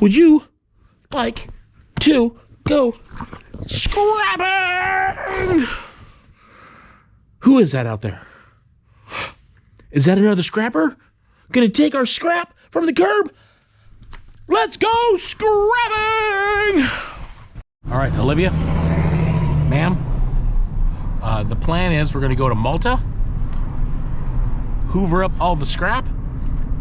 Would you like to go scrapping? Who is that out there? Is that another scrapper? Gonna take our scrap from the curb? Let's go scrapping! All right, Olivia, ma'am, the plan is we're gonna go to Malta, hoover up all the scrap,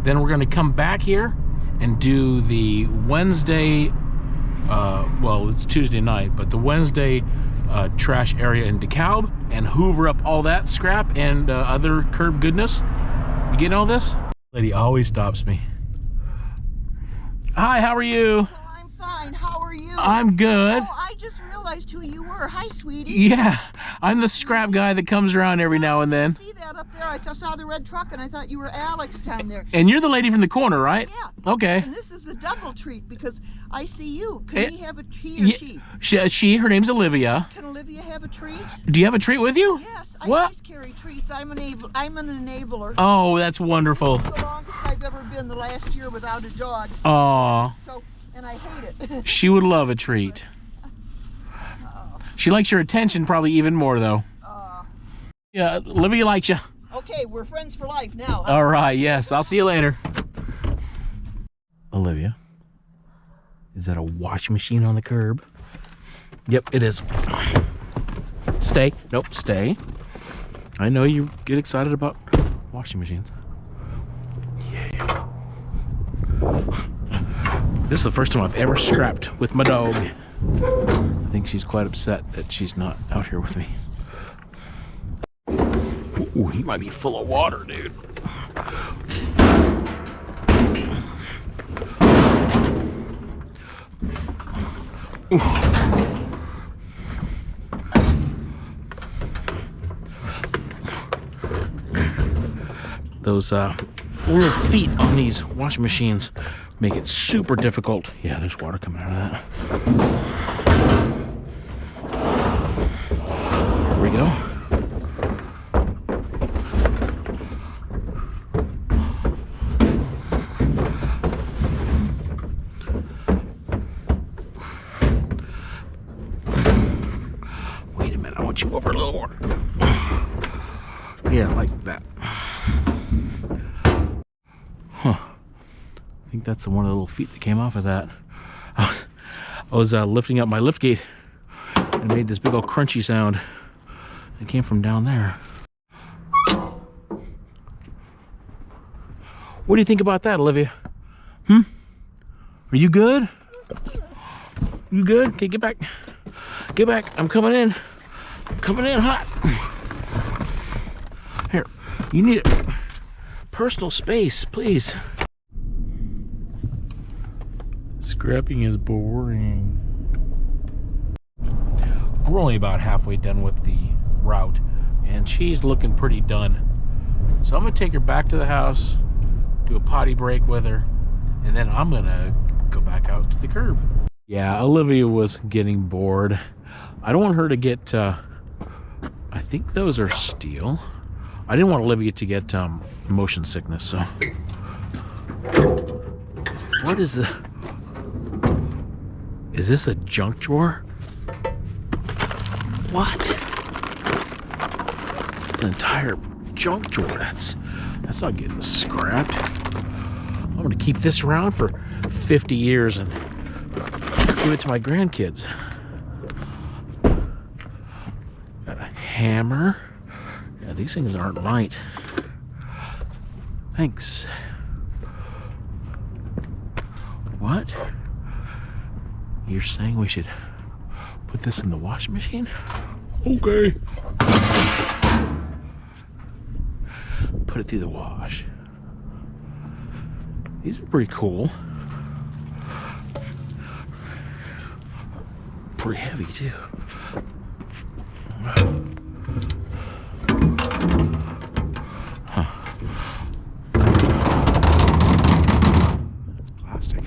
then we're gonna come back here and do the Wednesday, well, it's Tuesday night, but the Wednesday trash area in DeKalb and hoover up all that scrap and other curb goodness. You getting all this? Lady always stops me. Hi, how are you? Oh, I'm fine. How are you? I'm good. Oh, I just realized who you were. Hi, sweetie. Yeah, I'm the scrap guy that comes around every now and then. I see that up there. I saw the red truck and I thought you were Alex down there. And you're the lady from the corner, right? Yeah. Okay. And this is a double treat because I see you. Can he have a treat or she? Her name's Olivia. Can Olivia have a treat? Do you have a treat with you? Yes. I What? always carry treats. I'm an enabler. Oh, that's wonderful. It's the longest I've ever been the last year without a dog. Aw. So, and I hate it. She would love a treat. She likes your attention probably even more though. Yeah, Olivia likes you. Okay, we're friends for life now. All right, yes. I'll see you later. Olivia, is that a washing machine on the curb? Yep, it is. Stay. Nope, stay. I know you get excited about washing machines. Yeah. This is the first time I've ever scrapped with my dog. I think she's quite upset that she's not out here with me. Ooh, he might be full of water, dude. Ooh. Those little feet on these washing machines make it super difficult. Yeah, there's water coming out of that. There we go. Wait a minute, I want you over a little more. Yeah, like that. Huh. I think that's one of the little feet that came off of that. I was lifting up my lift gate and made this big old crunchy sound. It came from down there. What do you think about that, Olivia? Are you good? You good? Okay, get back. Get back. I'm coming in. I'm coming in hot. Here, you need personal space, please. Scrapping is boring. We're only about halfway done with the route, and she's looking pretty done. So I'm gonna take her back to the house, do a potty break with her, and then I'm gonna go back out to the curb. Yeah, Olivia was getting bored. I don't want her to get, I think those are steel. I didn't want Olivia to get motion sickness, so. What is the, is this a junk drawer? What? It's an entire junk drawer. That's not getting scrapped. I'm gonna keep this around for 50 years and give it to my grandkids. Got a hammer. Yeah, these things aren't light. Thanks. What? You're saying we should put this in the washing machine? Okay. Put it through the wash. These are pretty cool. Pretty heavy too. Huh. That's plastic.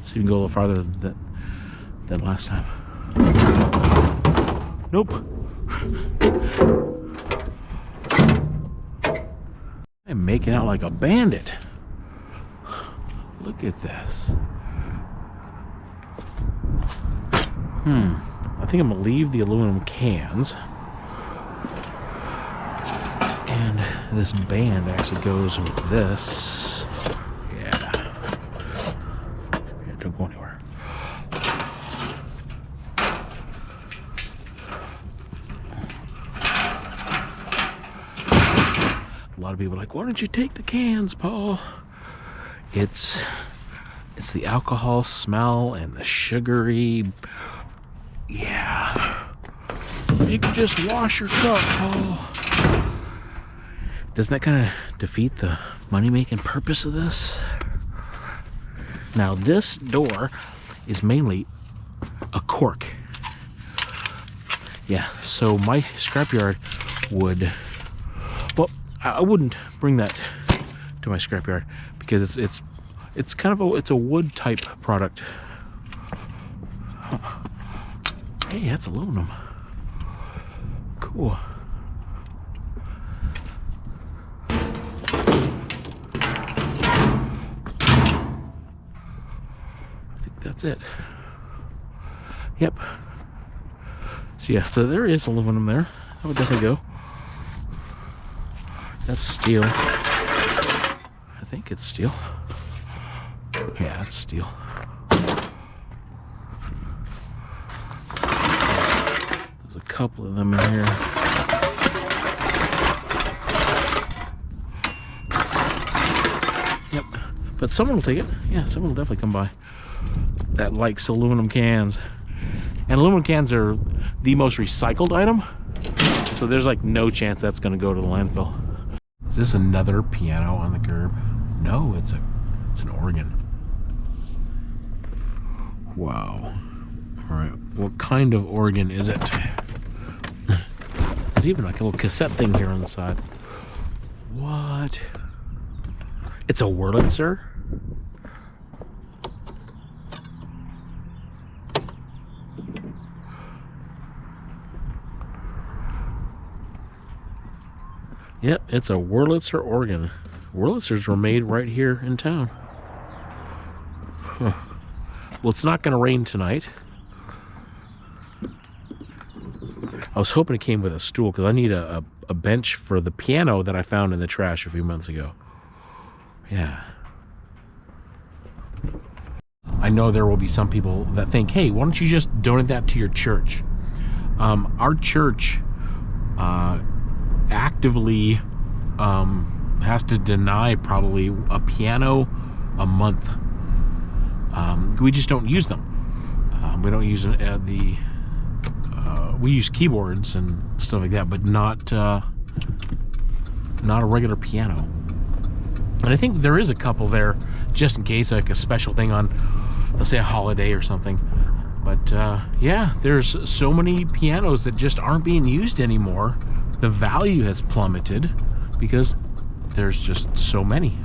See if we can go a little farther than last time. Nope. I'm making out like a bandit. Look at this. I think I'm gonna leave the aluminum cans. And this band actually goes with this. Yeah. Don't go anywhere. A lot of people are like, why don't you take the cans, Paul? It's the alcohol smell and the sugary. Yeah. You can just wash your cup, Paul. Doesn't that kind of defeat the money-making purpose of this? Now, this door is mainly a cork. Yeah, so my scrapyard would... Well, I wouldn't bring that to my scrapyard because it's kind of it's a wood type product. Hey, that's aluminum. Cool. I think that's it. Yep. So yeah, so there is aluminum there. That would definitely go. That's steel. I think it's steel. Yeah, it's steel. There's a couple of them in here. Yep. But someone will take it. Yeah, someone will definitely come by that likes aluminum cans. And aluminum cans are the most recycled item. So there's like no chance that's going to go to the landfill. Is this another piano on the curb? No, it's an organ. Wow. All right, what kind of organ is it? There's even like a little cassette thing here on the side. What? It's a Wurlitzer? Yep, it's a Wurlitzer organ. Wurlitzers were made right here in town. Huh. Well, it's not going to rain tonight. I was hoping it came with a stool because I need a bench for the piano that I found in the trash a few months ago. Yeah. I know there will be some people that think, hey, why don't you just donate that to your church? Our church actively has to deny probably a piano a month. We just don't use them. We don't use we use keyboards and stuff like that, but not a regular piano. And I think there is a couple there just in case, like a special thing on, let's say, a holiday or something. But yeah, there's so many pianos that just aren't being used anymore. The value has plummeted because there's just so many.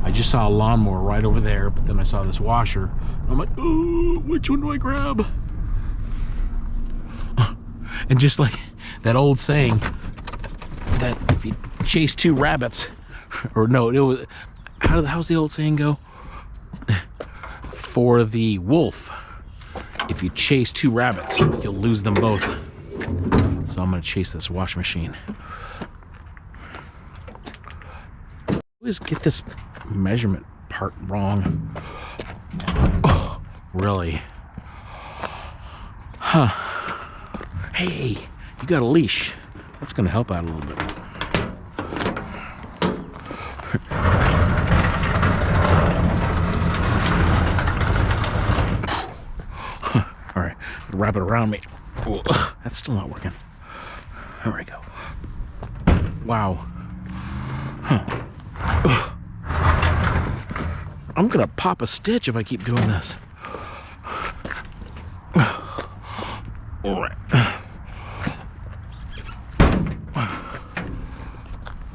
I just saw a lawnmower right over there, but then I saw this washer. I'm like, ooh, which one do I grab? And just like that old saying that if you chase two rabbits, or no, it was, how's the old saying go? For the wolf, if you chase two rabbits, you'll lose them both. So I'm gonna chase this wash machine. I always get this measurement part wrong. Oh, really? Huh. Hey, you got a leash. That's gonna help out a little bit. All right, wrap it around me. Oh, that's still not working. There we go. Wow. Huh. I'm gonna pop a stitch if I keep doing this. All right.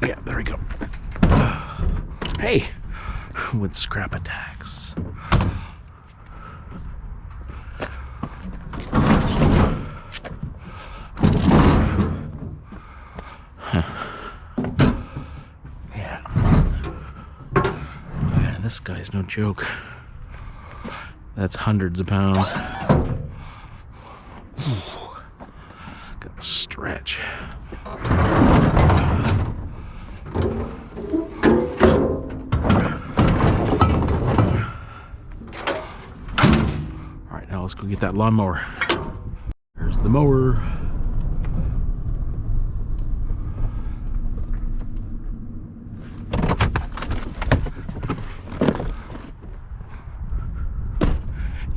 Yeah, there we go. Hey, with scrap attacks. This guy's no joke. That's hundreds of pounds. Gotta stretch. Alright, now let's go get that lawnmower. There's the mower.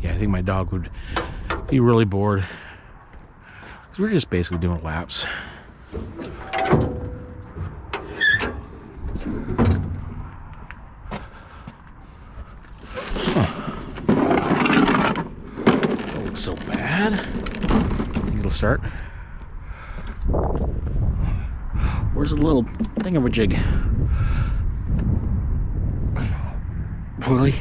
Yeah, I think my dog would be really bored. Because we're just basically doing laps. Don't look so bad. I think it'll start. Where's the little thingamajig? Really?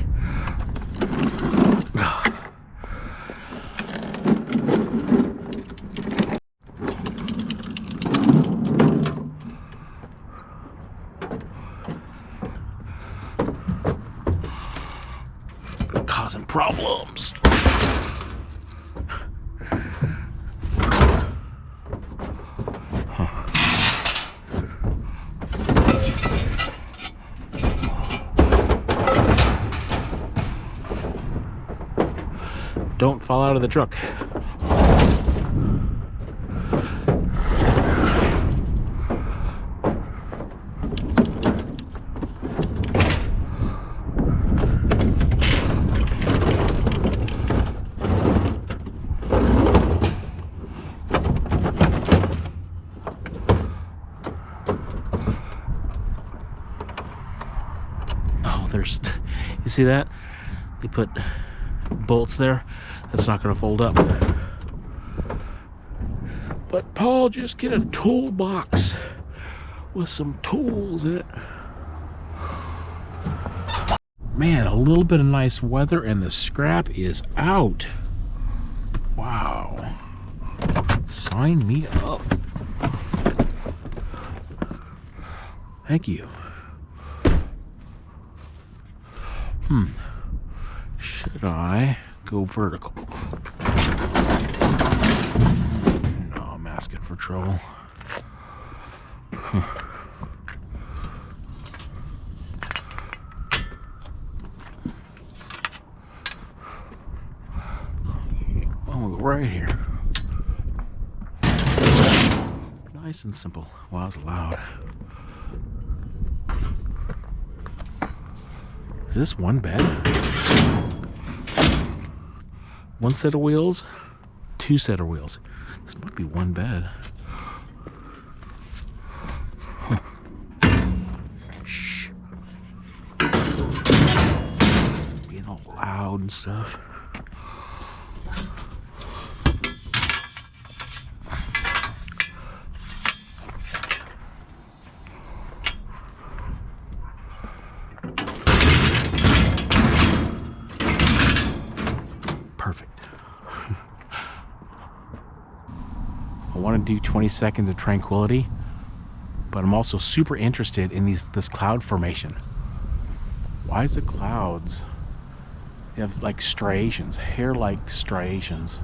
Causing problems. Don't fall out of the truck. Oh, there's, you see that? They put bolts there. That's not going to fold up. But Paul, just get a toolbox with some tools in it. Man, a little bit of nice weather and the scrap is out. Wow. Sign me up. Thank you. Should I go vertical? No, I'm asking for trouble. Oh, right here. Nice and simple. Wow, that was loud. Is this one bed? One set of wheels? Two set of wheels. This might be one bed. Huh. Shh. Being all loud and stuff. Perfect. I want to do 20 seconds of tranquility, but I'm also super interested in this cloud formation. Why is the clouds? They have like striations, hair-like striations.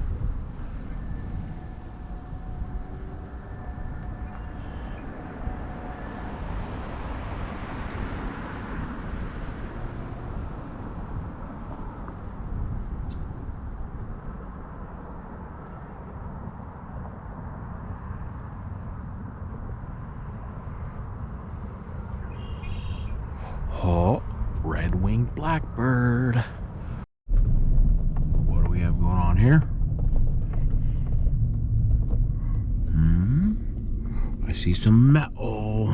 Oh, red-winged blackbird. What do we have going on here? I see some metal.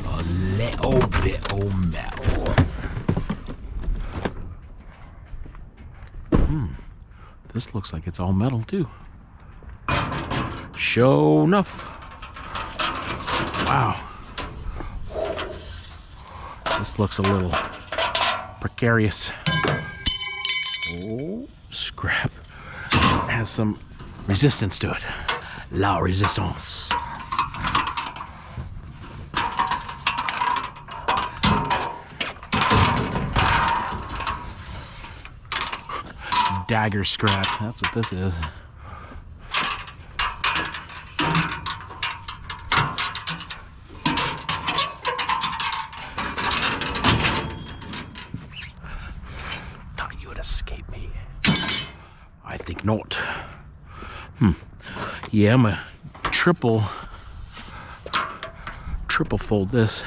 A little bit of metal. This looks like it's all metal too. Sure enough. Wow. This looks a little precarious. Oh, scrap. It has some resistance to it. La resistance. dagger scrap. That's what this is. Thought you would escape me. I think not. Yeah, I'm a triple fold this.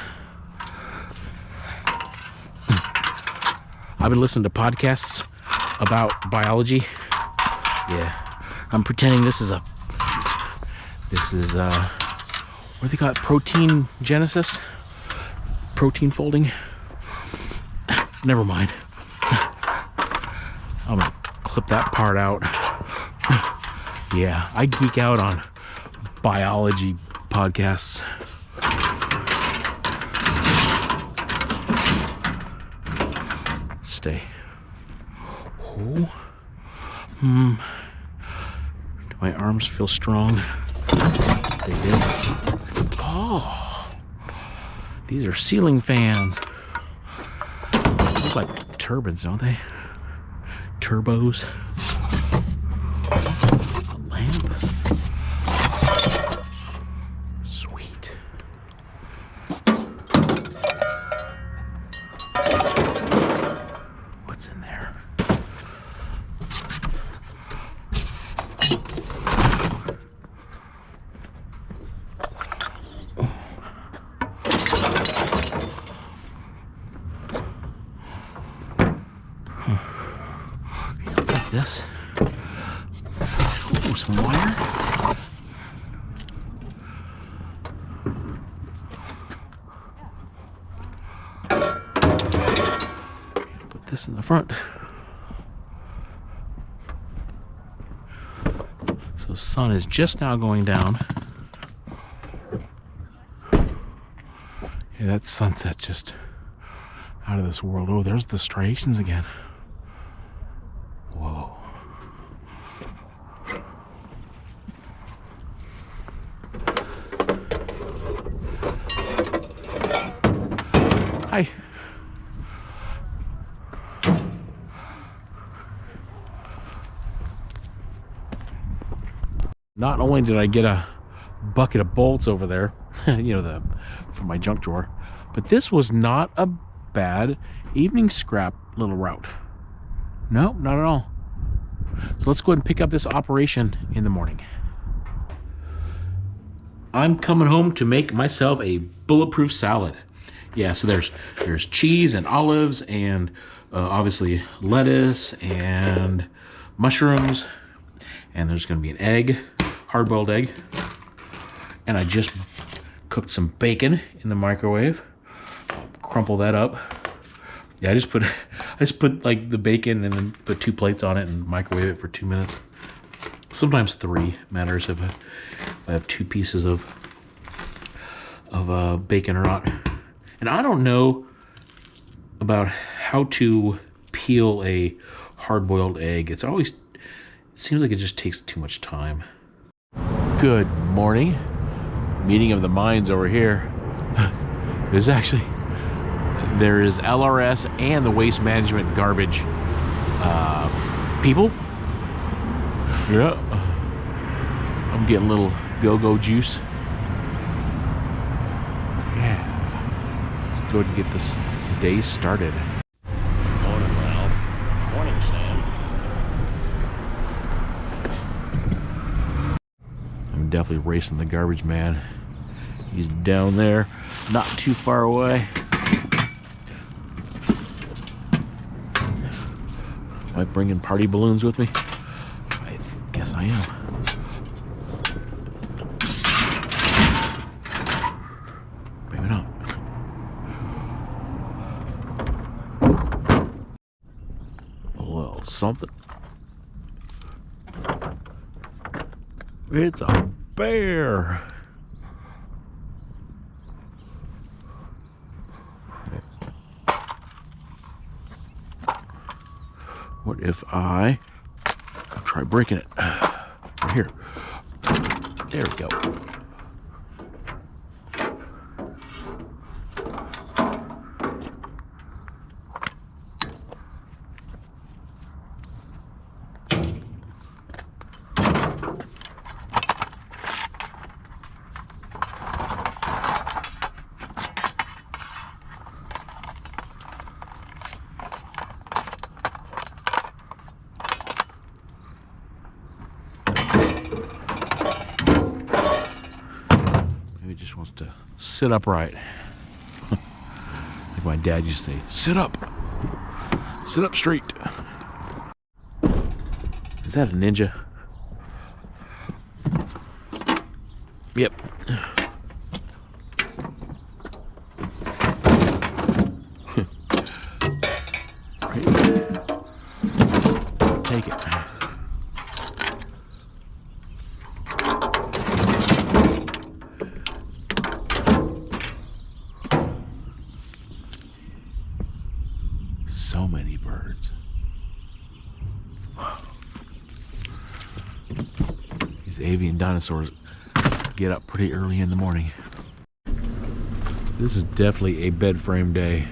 I've been listening to podcasts about biology. Yeah, I'm pretending this is what do they call it? Protein genesis? Protein folding? Never mind. I'm gonna clip that part out. Yeah, I geek out on biology podcasts. Stay. Oh. Do my arms feel strong? They do. Oh. These are ceiling fans. Look like turbines, don't they? Turbos. A lamp. Sweet. What's in there? This. Ooh, some wire. Put this in the front. So sun is just now going down. Yeah, that sunset's just out of this world. Oh, there's the striations again. Whoa. Hi. Not only did I get a bucket of bolts over there, you know, from my junk drawer, but this was not a bad evening scrap little route. No, not at all. So let's go ahead and pick up this operation in the morning. I'm coming home to make myself a bulletproof salad. Yeah, so there's cheese and olives and obviously lettuce and mushrooms, and there's gonna be an egg, hard-boiled egg, and I just cooked some bacon in the microwave. Crumple that up. Yeah, I just put like the bacon and then put 2 plates on it and microwave it for 2 minutes. Sometimes 3 matters if I have 2 pieces of bacon or not. And I don't know about how to peel a hard-boiled egg. It seems like it just takes too much time. Good morning. Meeting of the minds over here. There is LRS and the waste management garbage people. Yeah, I'm getting a little go-go juice. Yeah, let's go ahead and get this day started. Morning, Ralph. Morning, Sam. I'm definitely racing the garbage man. He's down there, not too far away. Am I bringing party balloons with me? I guess I am. Maybe not. A little something. It's a bear. What if I try breaking it? Right here. There we go. Maybe just wants to sit upright. Like my dad used to say, sit up. Sit up straight. Is that a ninja? Yep. Take it. So many birds. These avian dinosaurs get up pretty early in the morning. This is definitely a bed frame day.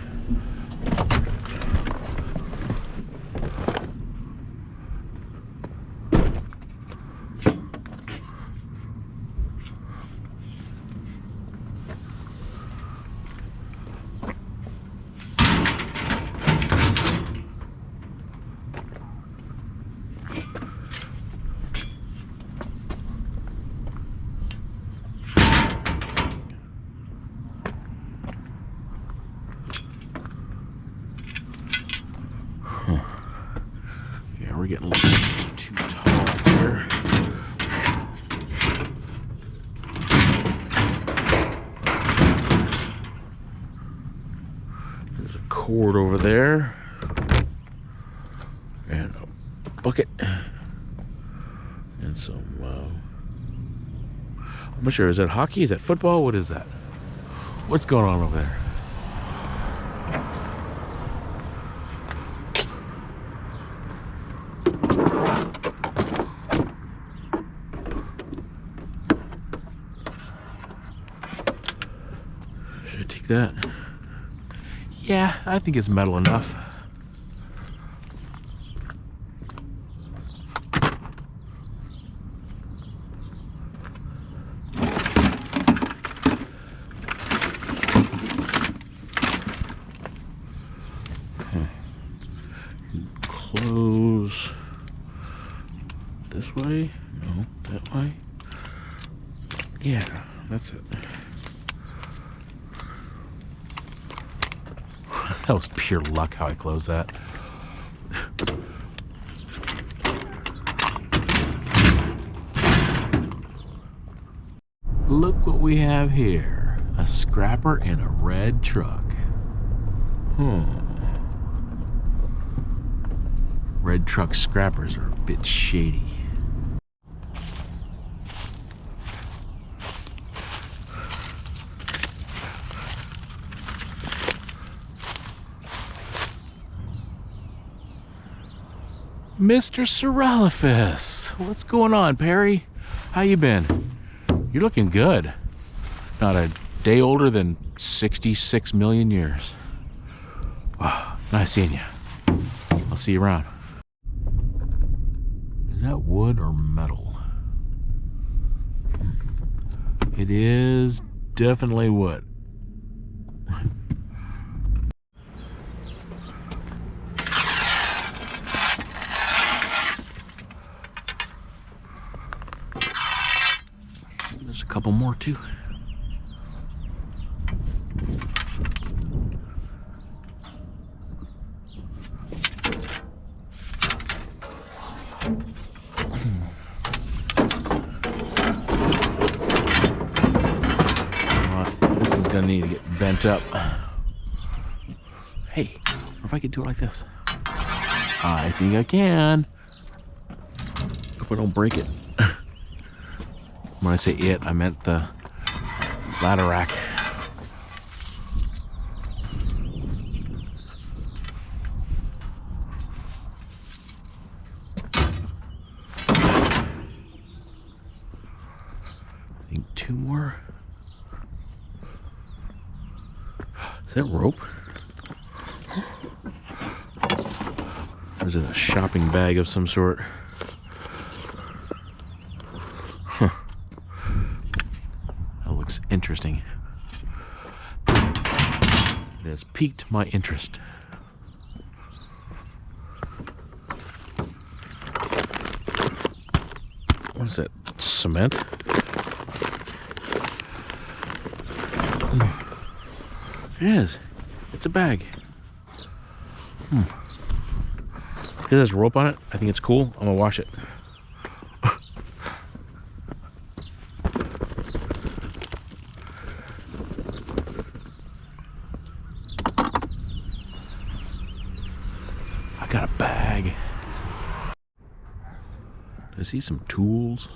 Yeah, we're getting a little too tall here. There's a cord over there. And a bucket. And some, I'm not sure, is that hockey? Is that football? What is that? What's going on over there? Should I take that? Yeah, I think it's metal enough. Close this way? No, that way? Yeah, that's it. That was pure luck how I closed that. Look what we have here. A scrapper in a red truck. Red truck scrappers are a bit shady. Mr. Ceralophus, what's going on, Perry? How you been? You're looking good. Not a day older than 66 million years. Wow, nice seeing you. I'll see you around. Is that wood or metal? It is definitely wood. There's a couple more too. This is gonna need to get bent up. Hey, what if I could do it like this? I think I can. Hope I don't break it. When I say it, I meant the ladder rack. I think two more. Is that rope? Or is it a shopping bag of some sort? Huh. That looks interesting. It has piqued my interest. What is that? Cement? It is. It's a bag. It has rope on it. I think it's cool. I'm gonna wash it. I got a bag. I see some tools,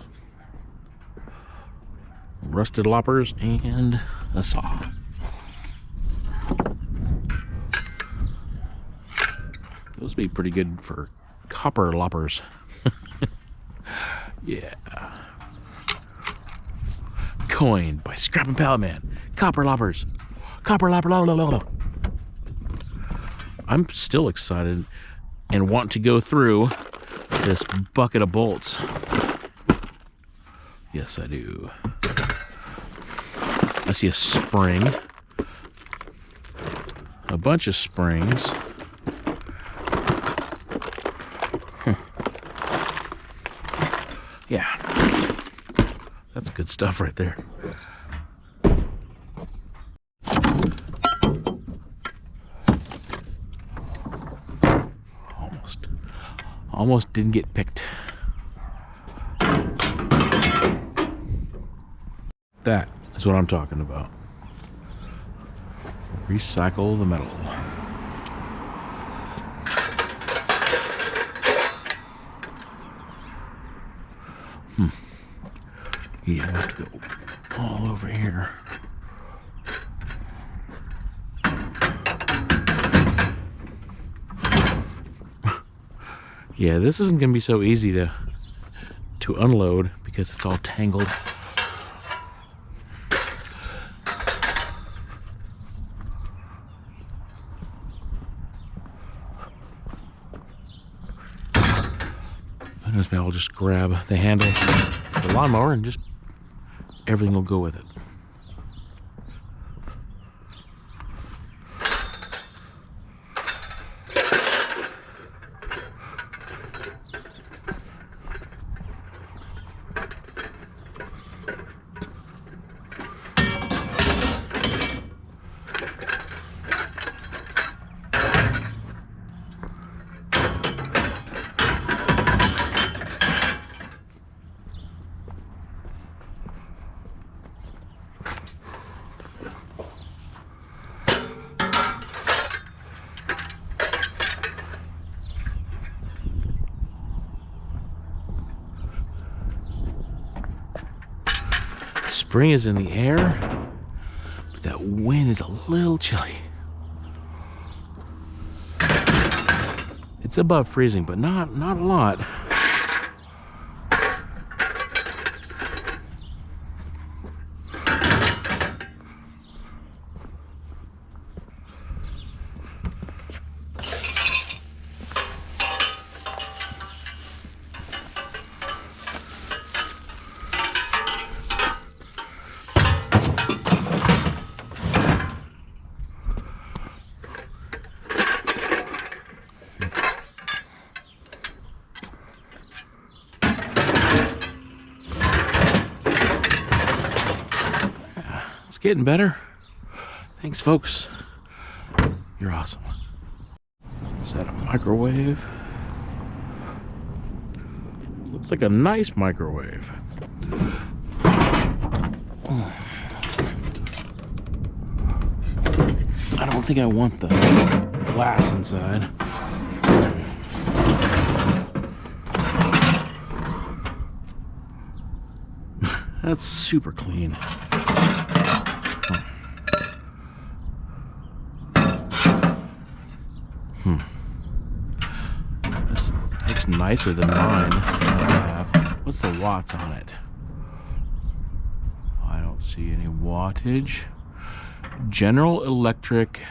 rusted loppers, and a saw. Those would be pretty good for copper loppers. Yeah. Coined by Scrapping Pallet Man. Copper loppers. Copper lopper. La, la, la, la. I'm still excited and want to go through this bucket of bolts. Yes, I do. I see a spring. A bunch of springs. Yeah. That's good stuff right there. Almost didn't get picked. That is what I'm talking about. Recycle the metal. Yeah, I have to go all over here. Yeah, this isn't gonna be so easy to unload because it's all tangled. Maybe I'll just grab the handle of the lawnmower and just everything will go with it. Spring is in the air, but that wind is a little chilly. It's above freezing, but not a lot. Getting better. Thanks, folks. You're awesome. Is that a microwave? Looks like a nice microwave. I don't think I want the glass inside. That's super clean. This looks nicer than mine. What's the watts on it? I don't see any wattage. General Electric.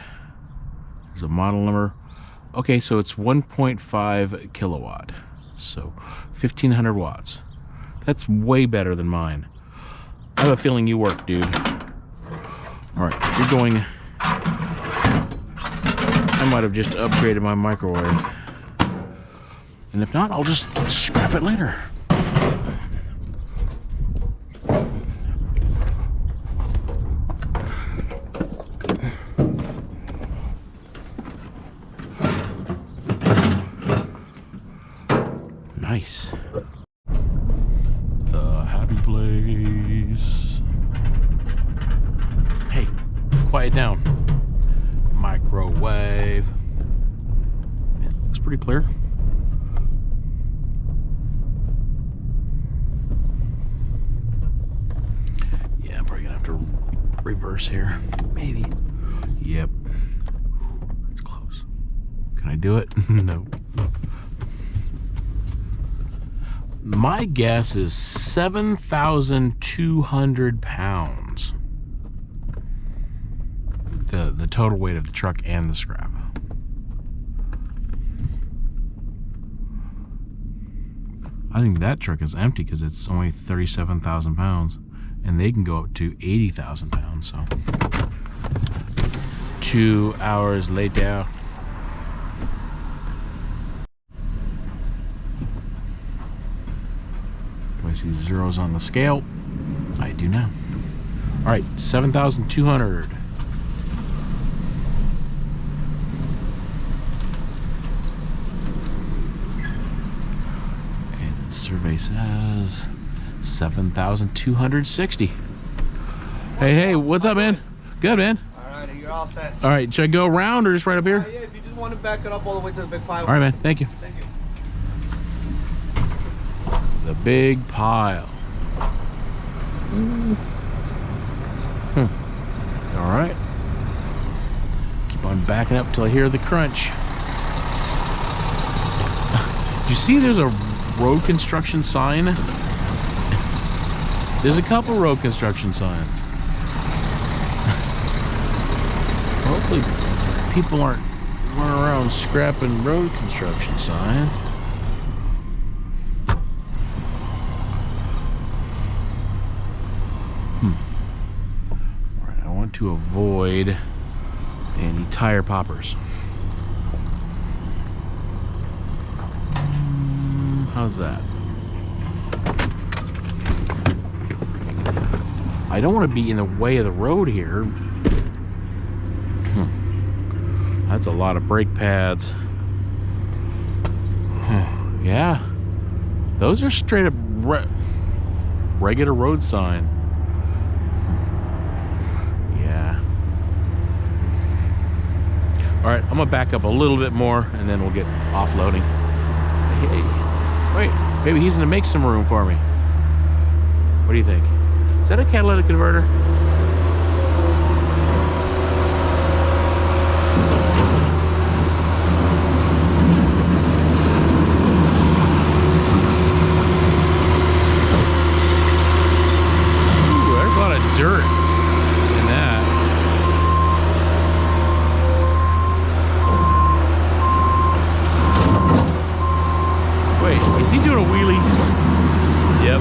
There's a model number. Okay, so it's 1.5 kilowatt. So 1500 watts. That's way better than mine. I have a feeling you work, dude. Alright, you're going... I might have just upgraded my microwave. And if not, I'll just scrap it later. happy place. Hey, quiet down. Microwave. Yeah, looks pretty clear. Yeah, I'm probably gonna have to reverse here. Maybe. Yep. That's close. Can I do it? No. My guess is 7,200 pounds. The total weight of the truck and the scrap. I think that truck is empty because it's only 37,000 pounds, and they can go up to 80,000 pounds. So 2 hours later. Do I see zeros on the scale? I do now. All right, 7,200. Survey says 7,260. Hey, what's up, man? Good, man. All right, you're all set. All right, should I go around or just right up here? Yeah, if you just want to back it up all the way to the big pile. All right, man. Thank you. Thank you. The big pile. All right. Keep on backing up till I hear the crunch. You see, there's a road construction sign. There's a couple road construction signs. Hopefully people aren't running around scrapping road construction signs. Alright, I want to avoid any tire poppers. How's that? I don't want to be in the way of the road here. That's a lot of brake pads. Yeah. Those are straight up regular road sign. Yeah. Alright, I'm going to back up a little bit more and then we'll get offloading. Hey. Wait, maybe he's gonna make some room for me. What do you think? Is that a catalytic converter? Ooh, there's a lot of dirt in that. Wait, is he doing a wheelie? Yep.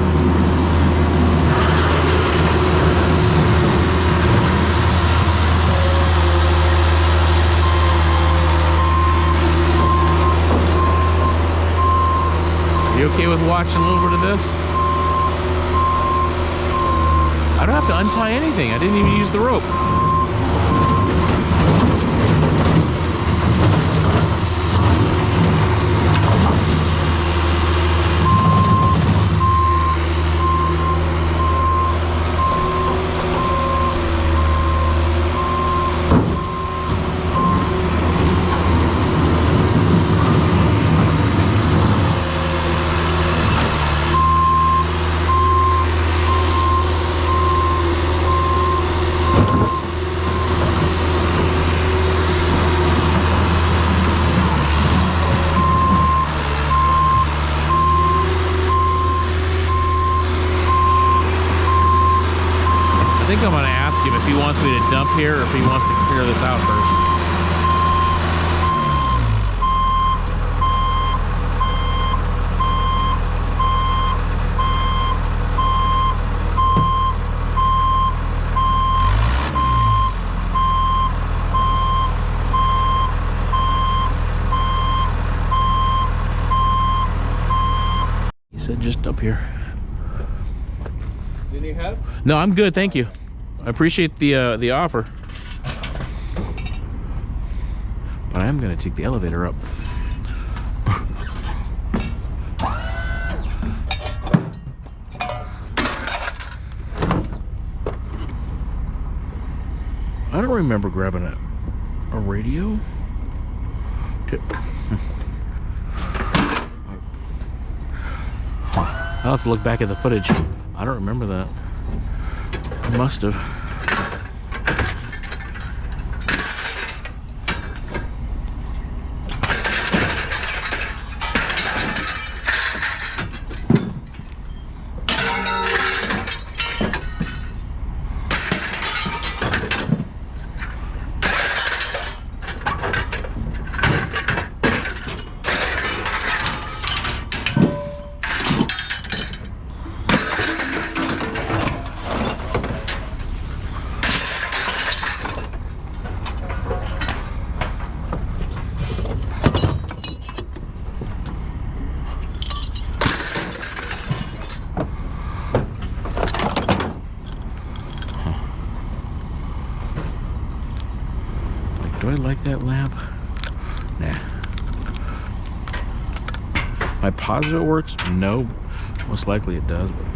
Are you okay with watching a little bit of this? I don't have to untie anything. I didn't even use the rope. I think I'm going to ask him if he wants me to dump here or if he wants to clear this out first. He said just up here. Do you need help? No, I'm good, thank you. I appreciate the offer. But I am gonna take the elevator up. don't remember grabbing a radio. I'll have to look back at the footage. I don't remember that. I must have. Do I like that lamp? Nah. My positive works? No. Most likely it does, but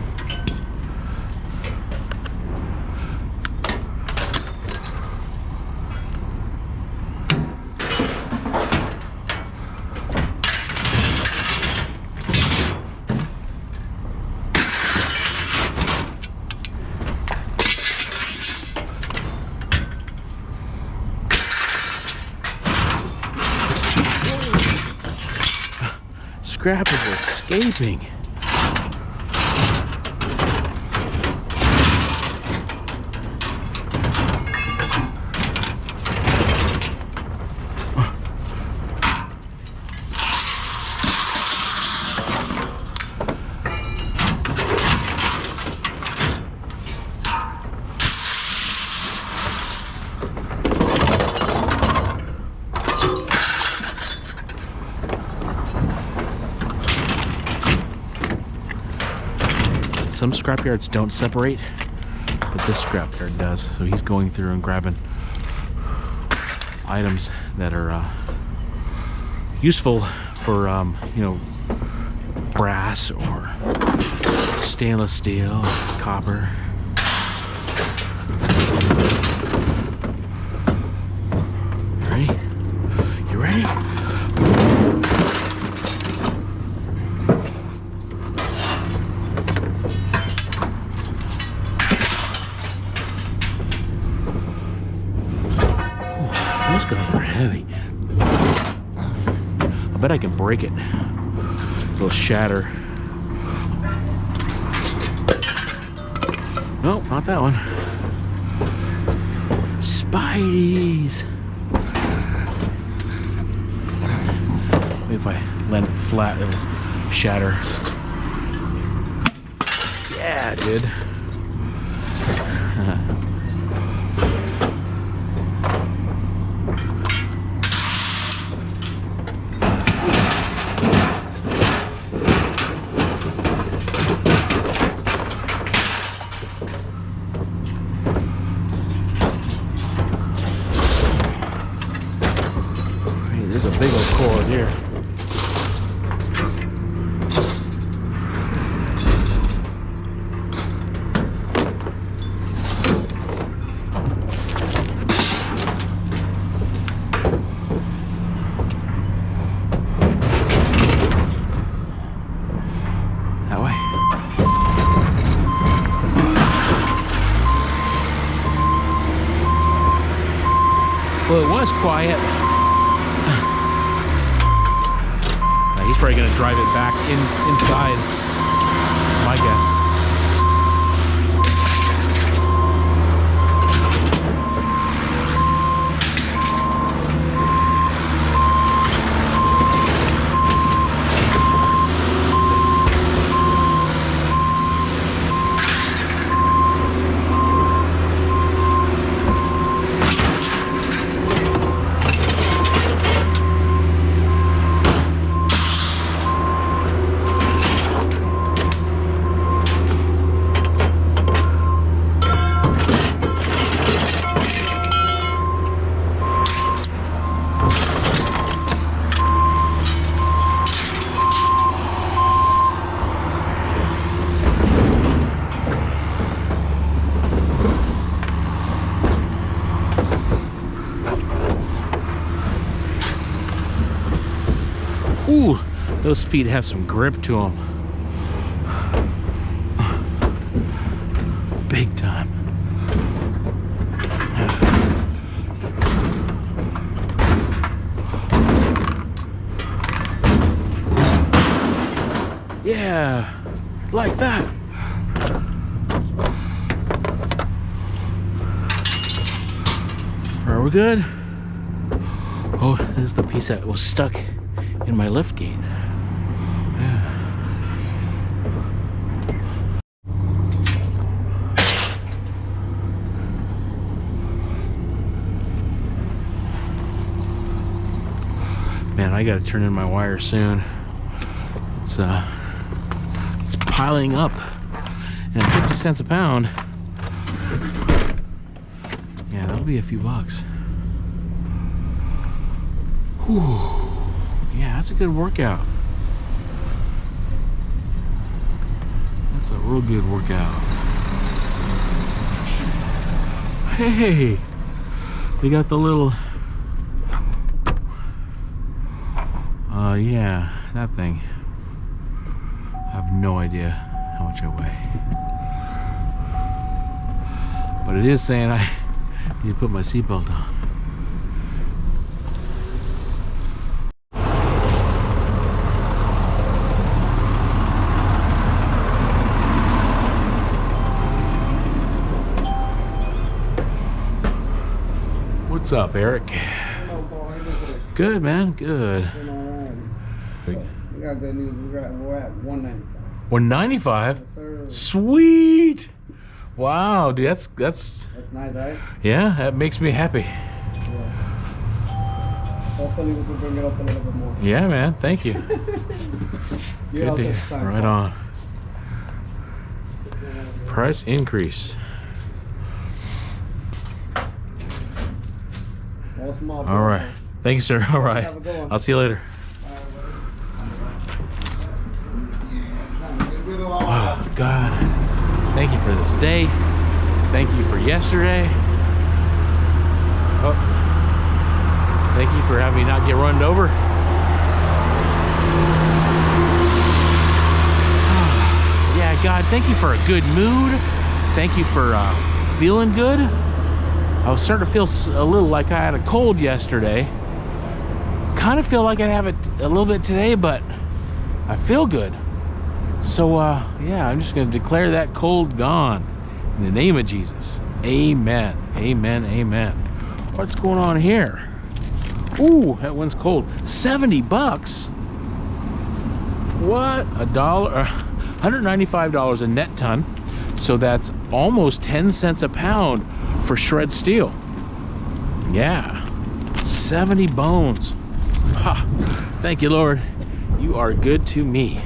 scrap is escaping. Some scrapyards don't separate, but this scrapyard does. So he's going through and grabbing items that are useful for, you know, brass or stainless steel, copper. You ready? You ready? Those guys are heavy. I bet I can break it. They'll shatter. Nope, not that one. Spideys. Maybe if I land it flat, it'll shatter. Yeah, it did. There's a big old cord here. That way. Well, it was quiet. He's probably going to drive it back inside. That's my guess. those feet have some grip to them. Big time. Yeah, like that. Are we good? Oh, this is the piece that was stuck in my lift gate. Yeah. Man, I gotta turn in my wire soon. It's piling up, and at 50 cents a pound, yeah, that'll be a few bucks. Whew. Yeah, that's a good workout. That's a real good workout. Hey, they got the little, yeah, that thing. I have no idea how much I weigh. But it is saying I need to put my seatbelt on. What's up, Eric? Hello, Paul. How you doing today? Good, man. Good. Doing all right. We got good news. We're at 195. 195? Yes, sir. Sweet. Wow, dude, that's That's nice, right? yeah, that makes me happy. Yeah. Hopefully we can bring it up a little bit more. Yeah, man. Thank you. You're all Good to good, hear. son. Right on. Price increase. All small. All right. Thank you, sir. All right. Have a good one. I'll see you later. Oh, God. Thank you for this day. Thank you for yesterday. Oh. Thank you for having me not get run over. Yeah, God, thank you for a good mood. Thank you for feeling good. I was starting to feel a little like I had a cold yesterday. Kind of feel like I have it a little bit today, but I feel good. So, yeah, I'm just going to declare that cold gone in the name of Jesus. Amen. Amen. Amen. What's going on here? Ooh, that one's cold. 70 bucks. What? $195 a net ton. So that's almost 10 cents a pound for shred steel. Yeah. 70 bones. Ha. Thank you, Lord. You are good to me.